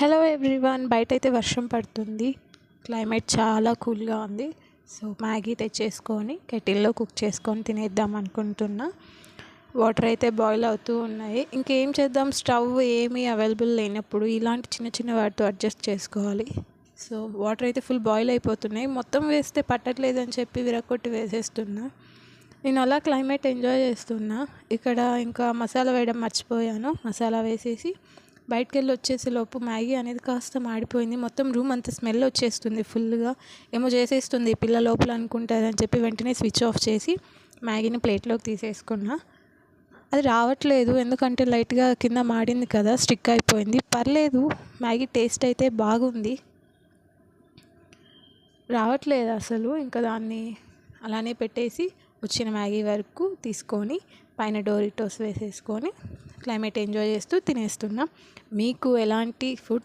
Hello everyone, బయటైతే వర్షం పడుతుంది. Climate చాలా కూల్గా ఉంది. సో మ్యాగీ తెచ్చేసుకొని కెటిల్లో కుక్ చేసుకొని తినేద్దాం అనుకుంటున్నా. వాటర్ అయితే బాయిల్ అవుతూ ఉన్నాయి. ఇంకేం చేద్దాం, స్టవ్ ఏమీ అవైలబుల్ లేనప్పుడు ఇలాంటి చిన్న చిన్న వాటితో అడ్జస్ట్ చేసుకోవాలి. సో వాటర్ అయితే ఫుల్ బాయిల్ అయిపోతున్నాయి. మొత్తం వేస్తే పట్టట్లేదని చెప్పి విరగొట్టి వేసేస్తున్నా. నేను అలా క్లైమేట్ ఎంజాయ్ చేస్తున్నా. ఇక్కడ ఇంకా మసాలా వేయడం మర్చిపోయాను. మసాలా వేసేసి బయటికి వెళ్ళి వచ్చేసేలోపు మ్యాగీ అనేది కాస్త మాడిపోయింది. మొత్తం రూమ్ అంతా స్మెల్ వచ్చేస్తుంది ఫుల్గా. ఏమో చేసేస్తుంది పిల్ల లోపల అనుకుంటుంది అని చెప్పి వెంటనే స్విచ్ ఆఫ్ చేసి మ్యాగీని ప్లేట్లోకి తీసేసుకున్నా. అది రావట్లేదు, ఎందుకంటే లైట్గా కింద మాడింది కదా, స్టిక్ అయిపోయింది. పర్లేదు, మ్యాగీ టేస్ట్ అయితే బాగుంది. రావట్లేదు అసలు. ఇంకా దాన్ని అలానే పెట్టేసి వచ్చిన మ్యాగీ వరకు తీసుకొని పైన డోరిటోస్ వేసేసుకొని క్లైమేట్ ఎంజాయ్ చేస్తూ తినేస్తున్నాం. మీకు ఎలాంటి ఫుడ్